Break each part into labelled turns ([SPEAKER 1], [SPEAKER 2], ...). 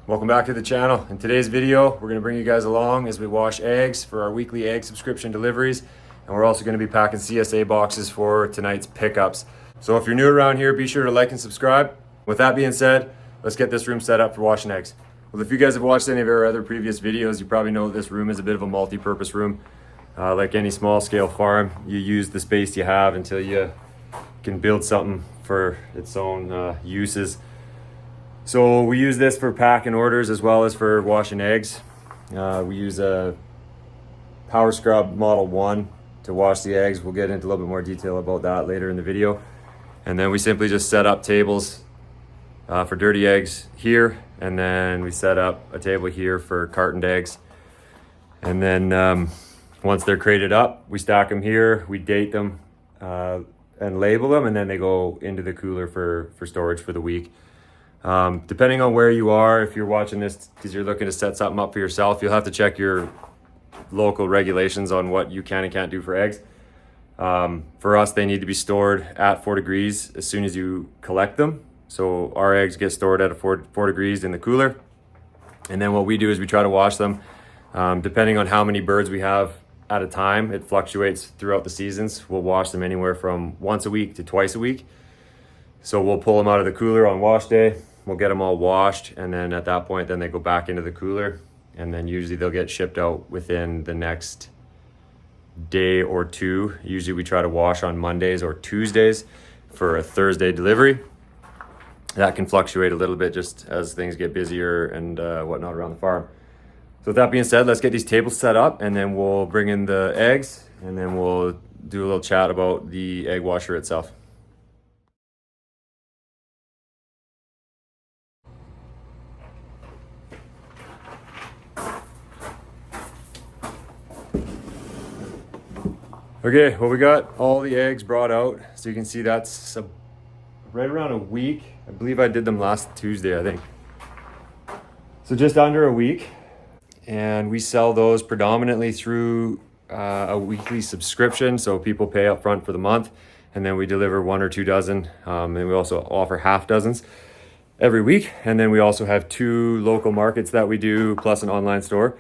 [SPEAKER 1] Welcome back to the channel. In today's video, we're going to bring you guys along as we wash eggs for our weekly egg subscription deliveries. And we're also going to be packing CSA boxes for tonight's pickups. So if you're new around here, be sure to like and subscribe. With that being said, let's get this room set up for washing eggs. Well, if you guys have watched any of our other previous videos, you probably know this room is a bit of a multi-purpose room. Like any small scale farm, you use the space you have until you can build something for its own uses. So we use this for packing orders as well as for washing eggs. We use a Power Scrub Model 1 to wash the eggs. We'll get into a little bit more detail about that later in the video. And then we simply just set up tables for dirty eggs here. And then we set up a table here for cartoned eggs. And then once they're crated up, we stack them here, we date them and label them, and then they go into the cooler for storage for the week. Depending on where you are, if you're watching this because you're looking to set something up for yourself, you'll have to check your local regulations on what you can and can't do for eggs. For us, they need to be stored at 4 degrees as soon as you collect them. So our eggs get stored at 4 degrees in the cooler. And then what we do is we try to wash them. Depending on how many birds we have at a time, it fluctuates throughout the seasons. We'll wash them anywhere from once a week to twice a week. So we'll pull them out of the cooler on wash day. We'll get them all washed, and then at that point, then they go back into the cooler, and then usually they'll get shipped out within the next day or two. Usually we try to wash on Mondays or Tuesdays for a Thursday delivery. That can fluctuate a little bit just as things get busier and whatnot around the farm. So with that being said, let's get these tables set up, and then we'll bring in the eggs, and then we'll do a little chat about the egg washer itself. Okay, well, we got all the eggs brought out. So you can see that's right around a week. I believe I did them last Tuesday, I think. So just under a week. And we sell those predominantly through a weekly subscription. So people pay up front for the month, and then we deliver 1 or 2 dozen. And we also offer half dozens every week. And then we also have 2 local markets that we do, plus an online store.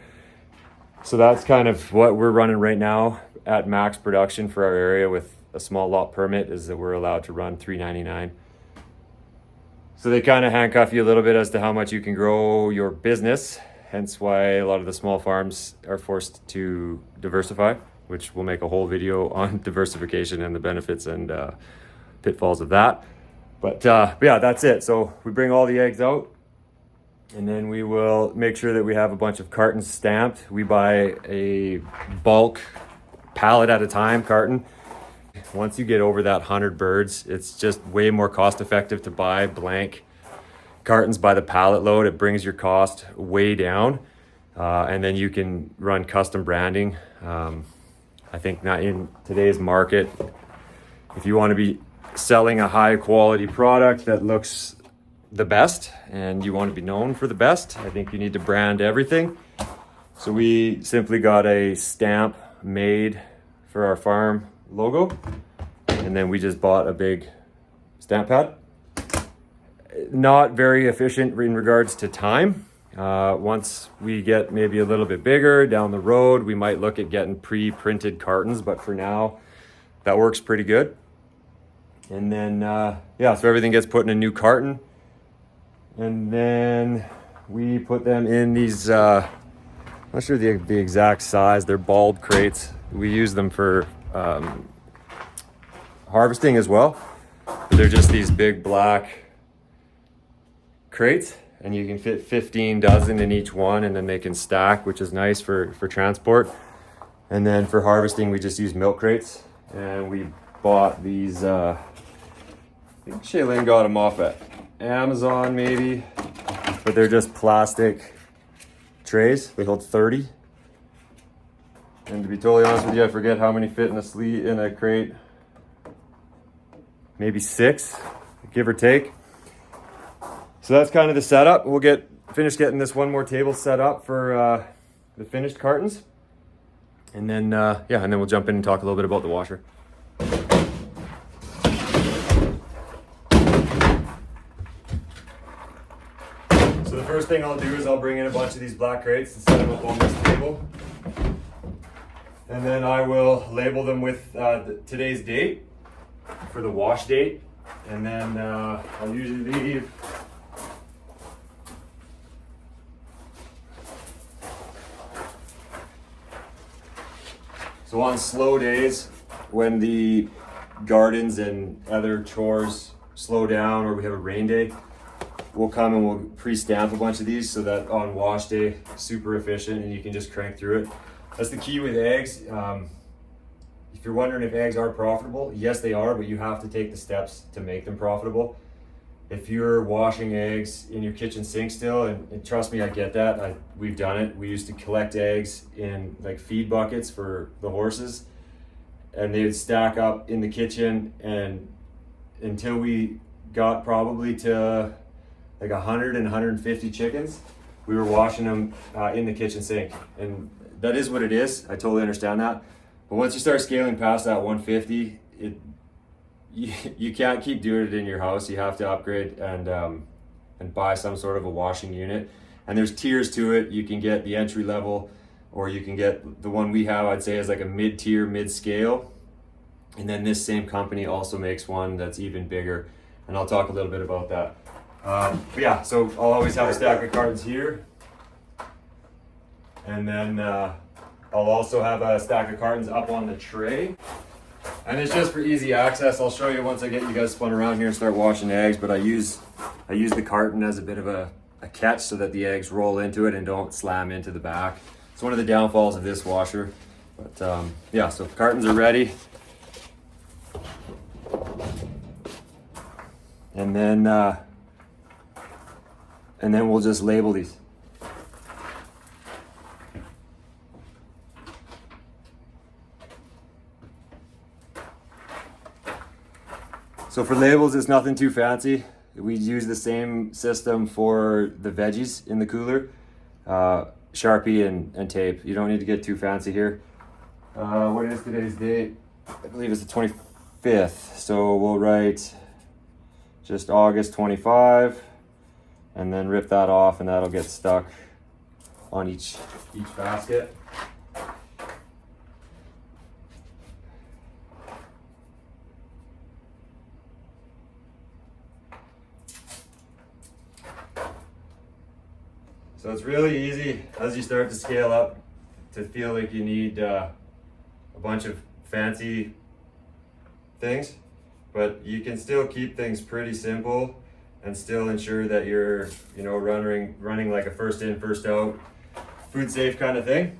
[SPEAKER 1] So that's kind of what we're running right now at max production for our area with a small lot permit, is that we're allowed to run $3.99. So they kind of handcuff you a little bit as to how much you can grow your business, hence why a lot of the small farms are forced to diversify, which we'll make a whole video on diversification and the benefits and pitfalls of that. But yeah, that's it. So we bring all the eggs out, and then we will make sure that we have a bunch of cartons stamped. We buy a bulk pallet at a time carton. Once you get over that 100 birds, it's just way more cost effective to buy blank cartons by the pallet load. It brings your cost way down, and then you can run custom branding. I think not in today's market, if you want to be selling a high quality product that looks the best and you want to be known for the best, I think you need to brand everything. So we simply got a stamp made for our farm logo, and then we just bought a big stamp pad. Not very efficient in regards to time. Once we get maybe a little bit bigger down the road, we might look at getting pre-printed cartons, but for now that works pretty good. And then yeah, so everything gets put in a new carton, and then we put them in these I'm not sure the exact size, they're bulb crates. We use them for harvesting as well. But they're just these big black crates, and you can fit 15 dozen in each one, and then they can stack, which is nice for transport. And then for harvesting, we just use milk crates. And we bought these, I think Shaylin got them off at Amazon maybe, but they're just plastic trays. They hold 30. And to be totally honest with you, I forget how many fit in a crate. Maybe 6, give or take. So that's kind of the setup. We'll finish getting this one more table set up for the finished cartons. And then, yeah, and then we'll jump in and talk a little bit about the washer. first thing I'll do is I'll bring in a bunch of these black crates and set them up on this table. And then I will label them with today's date for the wash date. And then I'll usually leave so on slow days when the gardens and other chores slow down or we have a rain day, we'll come and we'll pre-stamp a bunch of these so that on wash day, super efficient and you can just crank through it. That's the key with eggs. If you're wondering if eggs are profitable, yes they are, but you have to take the steps to make them profitable. If you're washing eggs in your kitchen sink still, and trust me, I get that. We've done it. We used to collect eggs in like feed buckets for the horses, and they would stack up in the kitchen, and until we got probably to like 100 and 150 chickens, we were washing them in the kitchen sink. And that is what it is. I totally understand that. But once you start scaling past that 150, you can't keep doing it in your house. You have to upgrade and buy some sort of a washing unit. And there's tiers to it. You can get the entry level, or you can get the one we have, I'd say is like a mid-tier, mid-scale. And then this same company also makes one that's even bigger. And I'll talk a little bit about that. But yeah, so I'll always have a stack of cartons here. And then I'll also have a stack of cartons up on the tray. And it's just for easy access. I'll show you once I get you guys spun around here and start washing eggs, but I use the carton as a bit of a catch so that the eggs roll into it and don't slam into the back. It's one of the downfalls of this washer. But yeah, so cartons are ready. And then we'll just label these. So for labels, it's nothing too fancy. We use the same system for the veggies in the cooler. Sharpie and tape. You don't need to get too fancy here. What is today's date? I believe it's the 25th. So we'll write just August 25 and then rip that off, and that'll get stuck on each basket. So it's really easy as you start to scale up to feel like you need a bunch of fancy things, but you can still keep things pretty simple and still ensure that you're, running like a first in, first out, food safe kind of thing.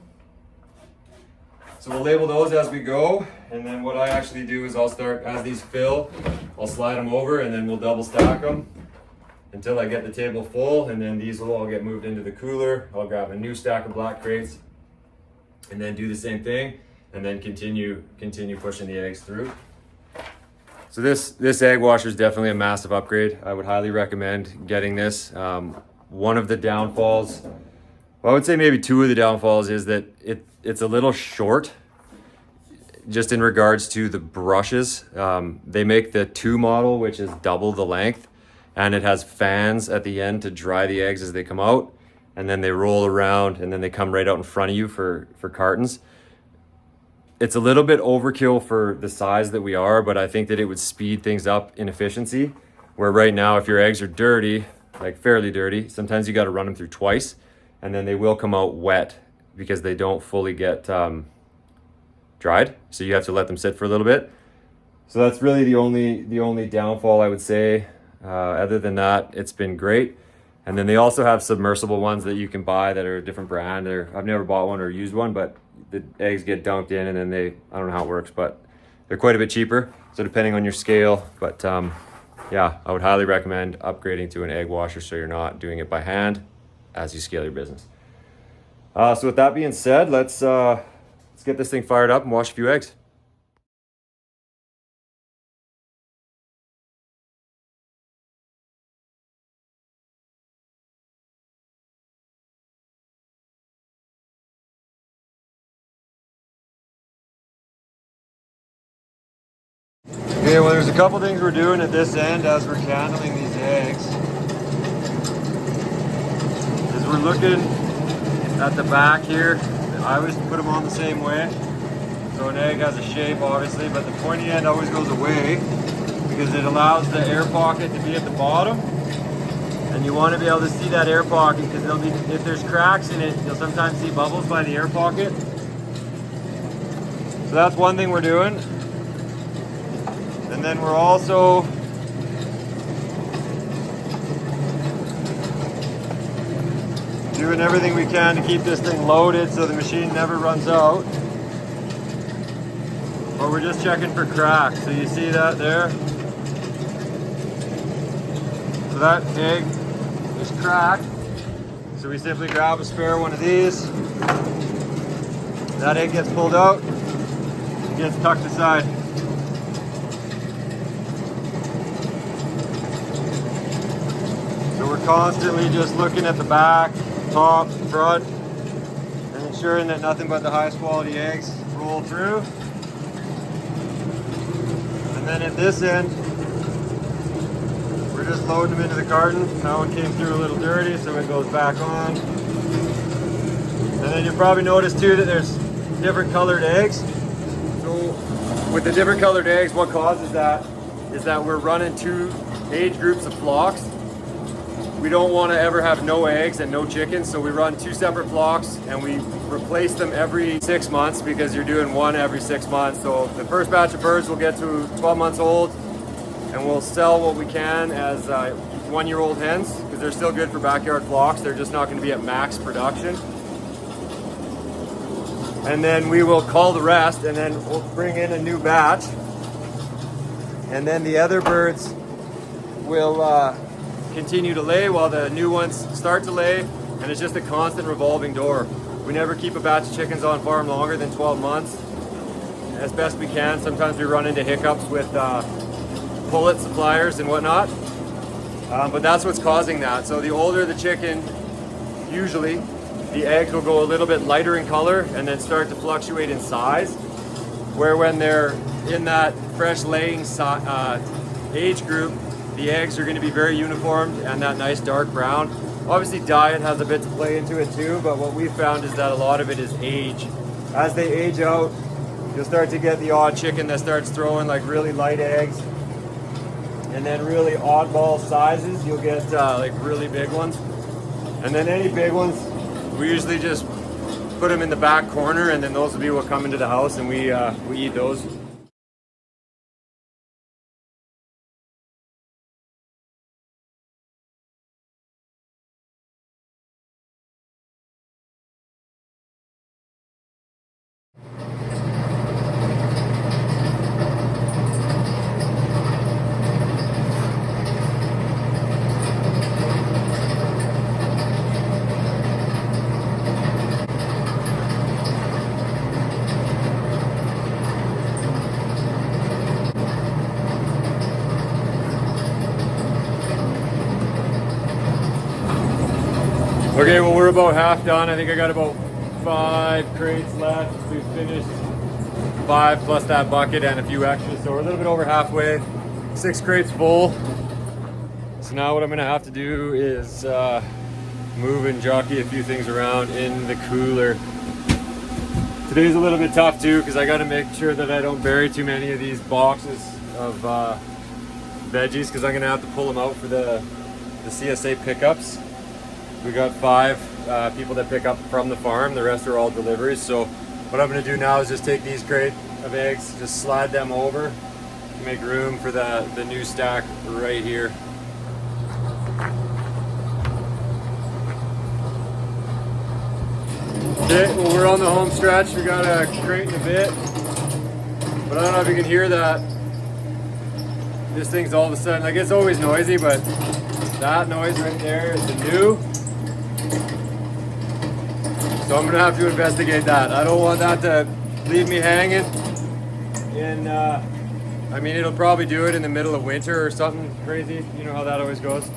[SPEAKER 1] So we'll label those as we go, and then what I actually do is I'll start, as these fill, I'll slide them over and then we'll double stack them until I get the table full, and then these will all get moved into the cooler. I'll grab a new stack of black crates and then do the same thing, and then continue pushing the eggs through. So this egg washer is definitely a massive upgrade. I would highly recommend getting this. One of the downfalls, well, I would say maybe two of the downfalls, is that it's a little short just in regards to the brushes. They make the 2 model, which is double the length, and it has fans at the end to dry the eggs as they come out, and then they roll around and then they come right out in front of you for cartons. It's a little bit overkill for the size that we are, but I think that it would speed things up in efficiency. Where right now, if your eggs are dirty, like fairly dirty, sometimes you got to run them through twice, and then they will come out wet because they don't fully get dried. So you have to let them sit for a little bit. So that's really the only downfall I would say. Other than that, it's been great. And then they also have submersible ones that you can buy that are a different brand. I've never bought one or used one, but the eggs get dunked in and then I don't know how it works, but they're quite a bit cheaper. So depending on your scale, but yeah, I would highly recommend upgrading to an egg washer so you're not doing it by hand as you scale your business. So with that being said, let's get this thing fired up and wash a few eggs. Okay, well, there's a couple things we're doing at this end as we're candling these eggs. So we're looking at the back here. I always put them on the same way. So an egg has a shape obviously, but the pointy end always goes away because it allows the air pocket to be at the bottom. And you want to be able to see that air pocket because if there's cracks in it, you'll sometimes see bubbles by the air pocket. So that's one thing we're doing. And then we're also doing everything we can to keep this thing loaded so the machine never runs out. But we're just checking for cracks. So you see that there? So that egg is cracked. So we simply grab a spare one of these. That egg gets pulled out, gets tucked aside. So we're constantly just looking at the back, top, front, and ensuring that nothing but the highest quality eggs roll through. And then at this end, we're just loading them into the carton. That one came through a little dirty, so it goes back on. And then you'll probably notice too that there's different colored eggs. So with the different colored eggs, what causes that is that we're running two age groups of flocks. We don't want to ever have no eggs and no chickens, so we run two separate flocks and we replace them every 6 months because you're doing one every 6 months. So the first batch of birds will get to 12 months old and we'll sell what we can as 1-year-old hens because they're still good for backyard flocks. They're just not going to be at max production. And then we will call the rest and then we'll bring in a new batch. And then the other birds will continue to lay while the new ones start to lay, and it's just a constant revolving door. We never keep a batch of chickens on farm longer than 12 months as best we can. Sometimes we run into hiccups with pullet suppliers and whatnot, but that's what's causing that. So the older the chicken, usually the eggs will go a little bit lighter in color and then start to fluctuate in size, where when they're in that fresh laying age group, the eggs are going to be very uniformed and that nice dark brown. Obviously diet has a bit to play into it too, but what we've found is that a lot of it is age. As they age out, you'll start to get the odd chicken that starts throwing like really light eggs, and then really oddball sizes, you'll get like really big ones. And then any big ones, we usually just put them in the back corner, and then those will be what come into the house, and we eat those. Okay, well, we're about half done. I think I got about 5 crates left. We've finished 5 plus that bucket and a few extras, so we're a little bit over halfway. 6 crates full. So now what I'm gonna have to do is move and jockey a few things around in the cooler. Today's a little bit tough too, because I gotta make sure that I don't bury too many of these boxes of veggies, because I'm gonna have to pull them out for the CSA pickups. We got 5 people that pick up from the farm. The rest are all deliveries. So what I'm going to do now is just take these crate of eggs, just slide them over to make room for the new stack right here. Okay, well, we're on the home stretch. We got a crate in a bit, but I don't know if you can hear that. This thing's all of a sudden, like, it's always noisy, but that noise right there is the new. So I'm gonna have to investigate that. I don't want that to leave me hanging. I mean, it'll probably do it in the middle of winter or something crazy. You know how that always goes.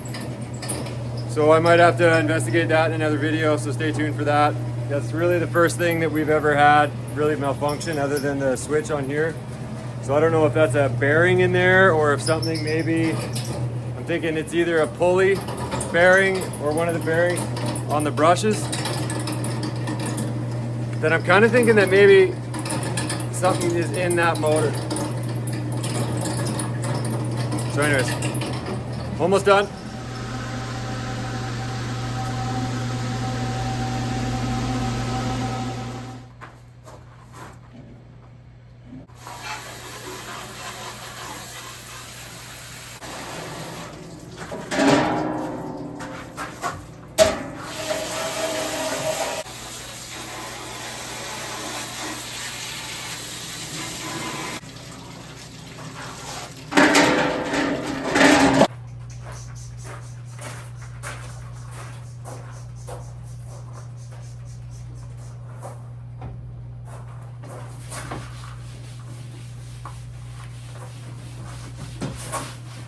[SPEAKER 1] So I might have to investigate that in another video, so stay tuned for that. That's really the first thing that we've ever had really malfunction, other than the switch on here. So I don't know if that's a bearing in there or if something, maybe, I'm thinking it's either a pulley bearing or one of the bearings on the brushes, then I'm kind of thinking that maybe something is in that motor. So anyways, almost done.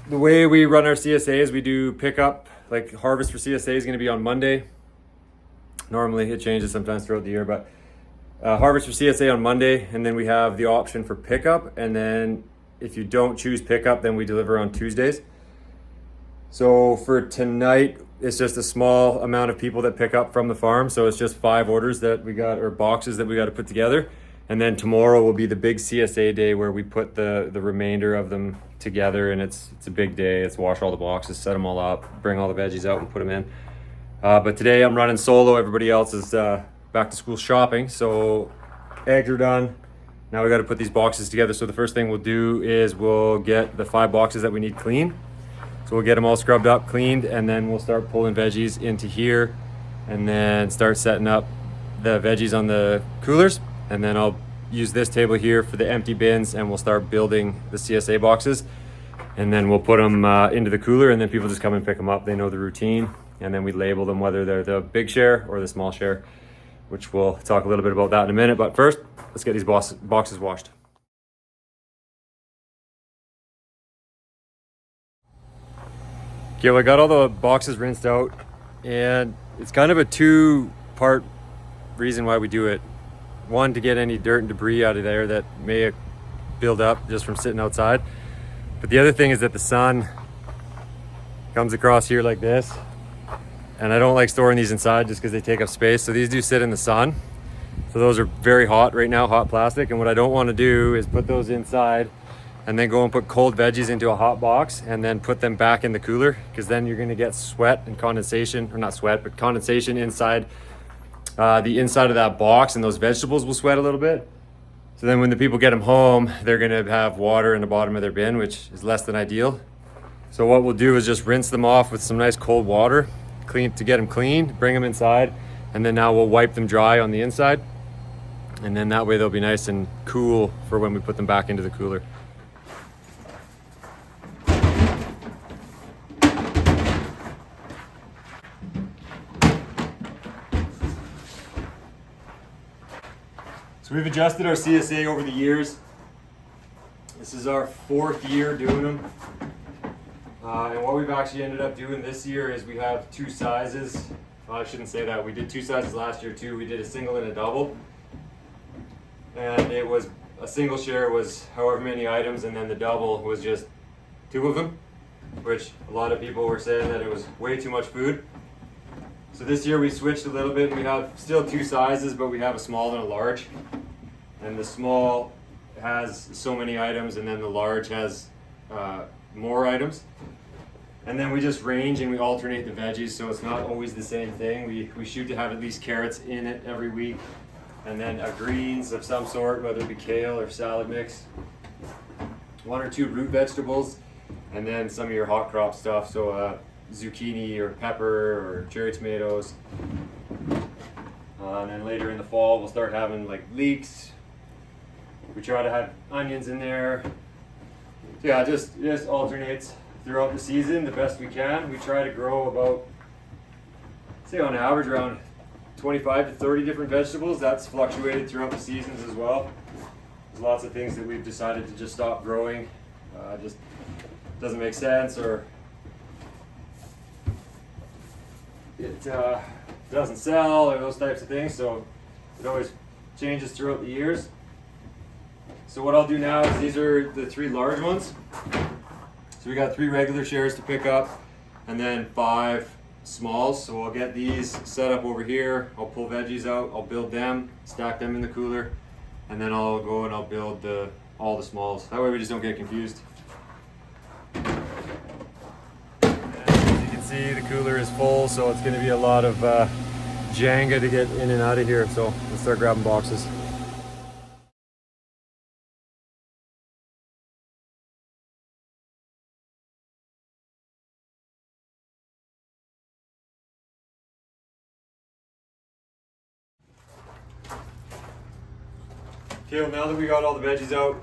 [SPEAKER 1] The way we run our CSA is we do pickup, like harvest for CSA is going to be on Monday. Normally it changes sometimes throughout the year, but harvest for CSA on Monday, and then we have the option for pickup. And then if you don't choose pickup, then we deliver on Tuesdays. So for tonight, it's just a small amount of people that pick up from the farm. So it's just 5 orders that we got, or boxes that we got to put together. And then tomorrow will be the big CSA day where we put the remainder of them together, and it's a big day. It's wash all the boxes, set them all up, bring all the veggies out and put them in. But today I'm running solo. Everybody else is back to school shopping. So eggs are done. Now we got to put these boxes together. So the first thing we'll do is we'll get the 5 boxes that we need clean. So we'll get them all scrubbed up, cleaned, and then we'll start pulling veggies into here and then start setting up the veggies on the coolers. And then I'll use this table here for the empty bins, and we'll start building the CSA boxes. And then we'll put them into the cooler, and then people just come and pick them up. They know the routine. And then we label them, whether they're the big share or the small share, which we'll talk a little bit about that in a minute. But first, let's get these boxes washed. Okay, well, I got all the boxes rinsed out, and it's kind of a 2-part reason why we do it. One, to get any dirt and debris out of there that may build up just from sitting outside. But the other thing is that the sun comes across here like this, and I don't like storing these inside just because they take up space. So these do sit in the sun. So those are very hot right now, hot plastic. And what I don't want to do is put those inside and then go and put cold veggies into a hot box and then put them back in the cooler, because then you're going to get sweat and condensation, or not sweat, but condensation inside the inside of that box, and those vegetables will sweat a little bit. So then when the people get them home, they're going to have water in the bottom of their bin, which is less than ideal. So what we'll do is just rinse them off with some nice cold water, clean, to get them clean, bring them inside, and then now we'll wipe them dry on the inside. And then that way they'll be nice and cool for when we put them back into the cooler. So we've adjusted our CSA over the years. This is our 4th year doing them. And what we've actually ended up doing this year is we have 2 sizes. Well, I shouldn't say that. We did 2 sizes last year too. We did a single and a double. And it was, a single share was however many items, and then the double was just 2 of them, which a lot of people were saying that it was way too much food. So this year we switched a little bit. We have still 2 sizes, but we have a small and a large. And the small has so many items, and then the large has more items. And then we just range and we alternate the veggies, so it's not always the same thing. We shoot to have at least carrots in it every week, and then a greens of some sort, whether it be kale or salad mix, 1 or 2 root vegetables, and then some of your hot crop stuff, so zucchini or pepper or cherry tomatoes. And then later in the fall we'll start having like leeks. We try to have onions in there. So yeah, just alternates throughout the season the best we can. We try to grow about, say on average, around 25 to 30 different vegetables. That's fluctuated throughout the seasons as well. There's lots of things that we've decided to just stop growing. Just doesn't make sense, or it doesn't sell, or those types of things. So it always changes throughout the years. So what I'll do now is, these are the 3 large ones. So we got 3 regular shares to pick up, and then 5 smalls, so I'll get these set up over here. I'll pull veggies out, I'll build them, stack them in the cooler, and then I'll go and I'll build all the smalls. That way we just don't get confused. And as you can see, the cooler is full, so it's going to be a lot of Jenga to get in and out of here. So let's start grabbing boxes. Okay, well, now that we got all the veggies out,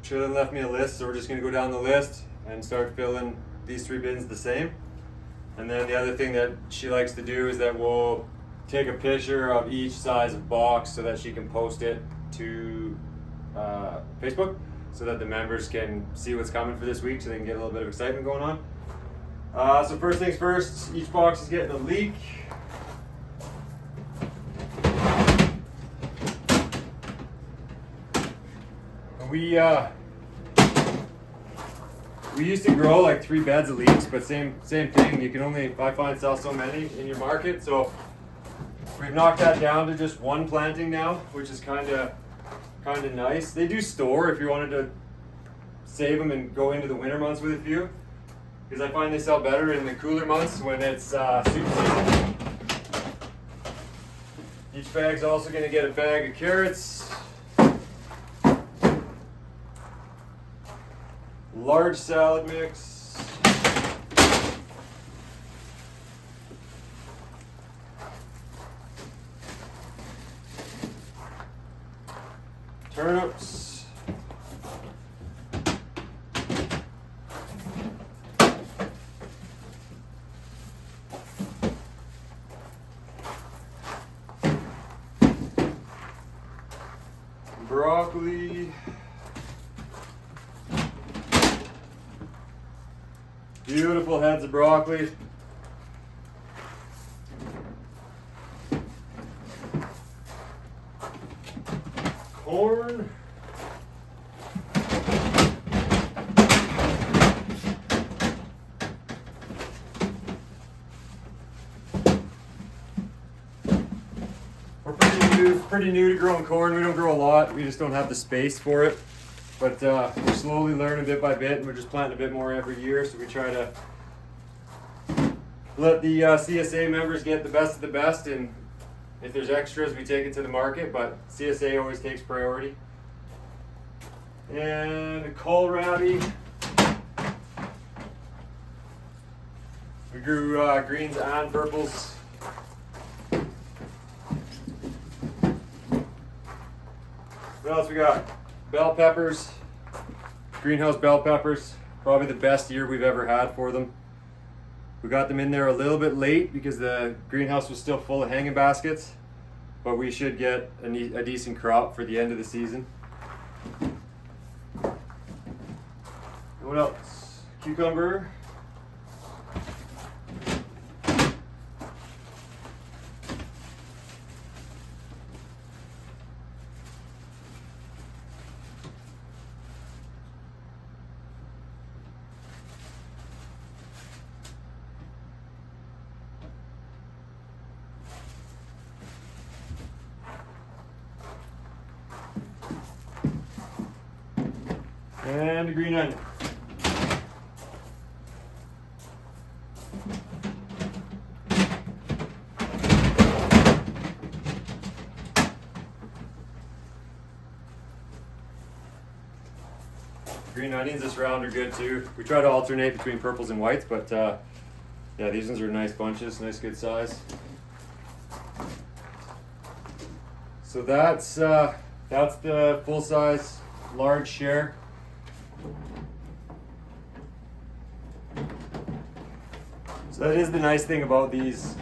[SPEAKER 1] Shirley left me a list, so we're just going to go down the list and start filling these 3 bins the same. And then the other thing that she likes to do is that we'll take a picture of each size of box so that she can post it to Facebook so that the members can see what's coming for this week, so they can get a little bit of excitement going on. So first things first, each box is getting a leek. We used to grow like 3 beds of leeks, but same thing. You can only, I find, sell so many in your market. So we've knocked that down to just 1 planting now, which is kind of nice. They do store if you wanted to save them and go into the winter months with a few, because I find they sell better in the cooler months when it's soup season. Each bag's also going to get a bag of carrots. Large salad mix. Turnips. Broccoli. Beautiful heads of broccoli. Corn. We're pretty new to growing corn. We don't grow a lot. We just don't have the space for it. But we're slowly learning bit by bit, and we're just planting a bit more every year. So we try to let the CSA members get the best of the best, and if there's extras, we take it to the market. But CSA always takes priority. And a kohlrabi. We grew greens and purples. What else we got? Bell peppers, greenhouse bell peppers, probably the best year we've ever had for them. We got them in there a little bit late because the greenhouse was still full of hanging baskets, but we should get a decent crop for the end of the season. What else? Cucumber. And a green onion. Green onions this round are good too. We try to alternate between purples and whites, but yeah, these ones are nice bunches, nice good size. So that's the full size large share. So that is the nice thing about these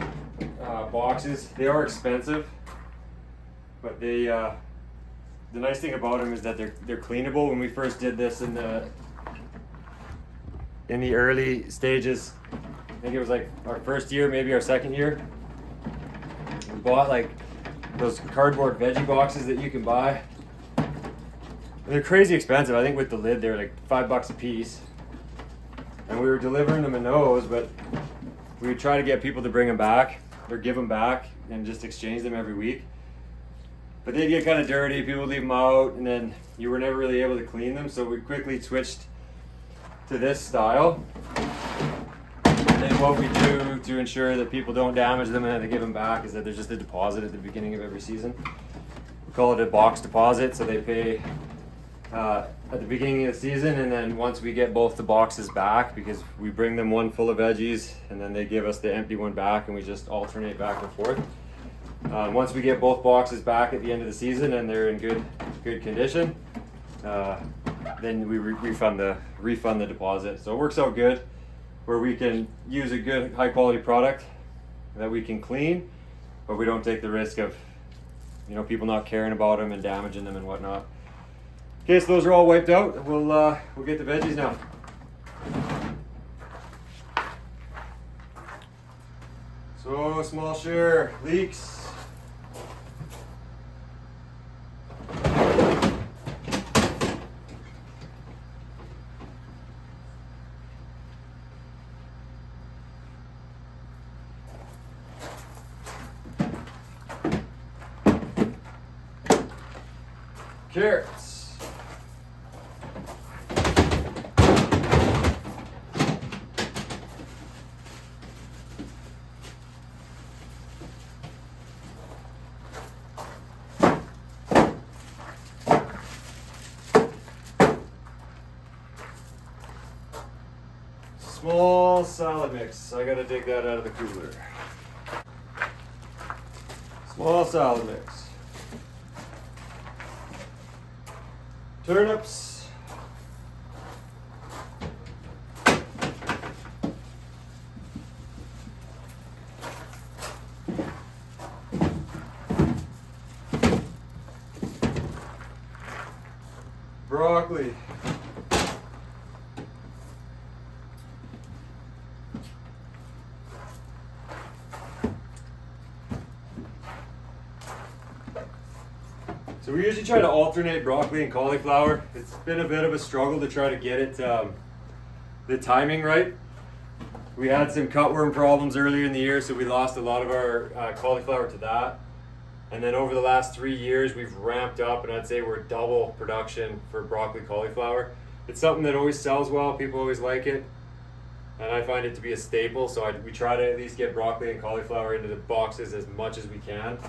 [SPEAKER 1] boxes. They are expensive, but the nice thing about them is that they're cleanable. When we first did this in the early stages, I think it was like our first year, maybe our second year, we bought like those cardboard veggie boxes that you can buy. And they're crazy expensive. I think with the lid they're like $5 a piece, and we were delivering them in those, but we would try to get people to bring them back or give them back and just exchange them every week. But they get kind of dirty, people leave them out, and then you were never really able to clean them. So we quickly switched to this style. And then what we do to ensure that people don't damage them and have to give them back is that there's just a deposit at the beginning of every season. We call it a box deposit, so they pay at the beginning of the season, and then once we get both the boxes back, because we bring them one full of veggies and then they give us the empty one back, and we just alternate back and forth. Once we get both boxes back at the end of the season and they're in good condition, then we refund the deposit. So it works out good, where we can use a good high quality product that we can clean, but we don't take the risk of people not caring about them and damaging them and whatnot. Okay, so those are all wiped out. We'll get the veggies now. So small share leeks. Carrots. Small salad mix. I gotta dig that out of the cooler. Small salad mix. Turnips. Broccoli. So we usually try to alternate broccoli and cauliflower. It's been a bit of a struggle to try to get it the timing right. We had some cutworm problems earlier in the year, so we lost a lot of our cauliflower to that. And then over the last 3 years, we've ramped up, and I'd say we're double production for broccoli cauliflower. It's something that always sells well. People always like it, and I find it to be a staple. So we try to at least get broccoli and cauliflower into the boxes as much as we can.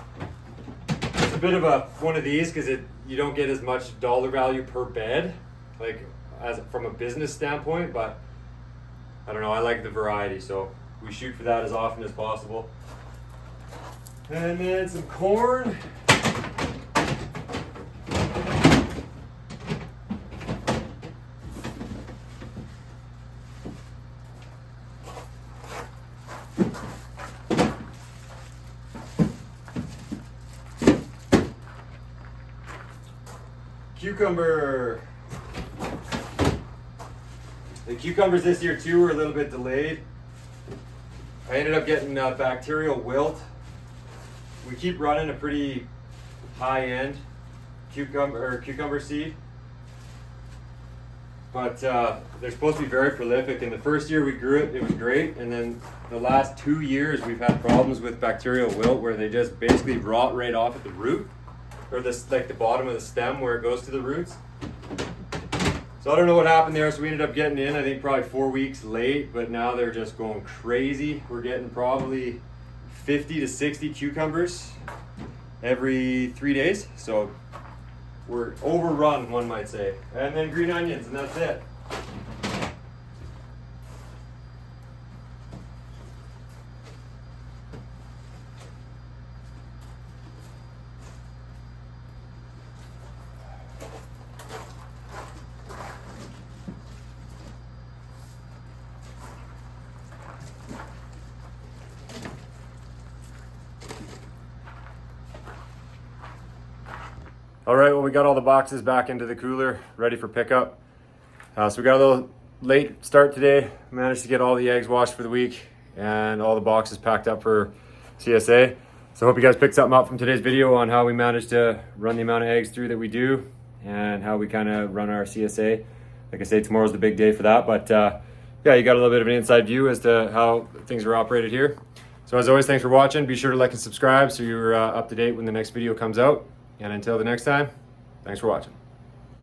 [SPEAKER 1] It's a bit of one of these because you don't get as much dollar value per bed, like as from a business standpoint, but I don't know, I like the variety, so we shoot for that as often as possible. And then some corn. Cucumber. The cucumbers this year too were a little bit delayed. I ended up getting bacterial wilt. We keep running a pretty high-end cucumber seed, but they're supposed to be very prolific. And the first year we grew it, it was great, and then the last 2 years we've had problems with bacterial wilt where they just basically rot right off at the root, or like the bottom of the stem where it goes to the roots. So I don't know what happened there, so we ended up getting in, I think probably 4 weeks late, but now they're just going crazy. We're getting probably 50 to 60 cucumbers every 3 days, so we're overrun, one might say. And then green onions, and that's it. All right, well, we got all the boxes back into the cooler, ready for pickup. So we got a little late start today. Managed to get all the eggs washed for the week and all the boxes packed up for CSA. So I hope you guys picked something up from today's video on how we managed to run the amount of eggs through that we do and how we kind of run our CSA. Like I say, tomorrow's the big day for that, but yeah, yeah, you got a little bit of an inside view as to how things are operated here. So as always, thanks for watching. Be sure to like and subscribe so you're up to date when the next video comes out. And until the next time, thanks for watching.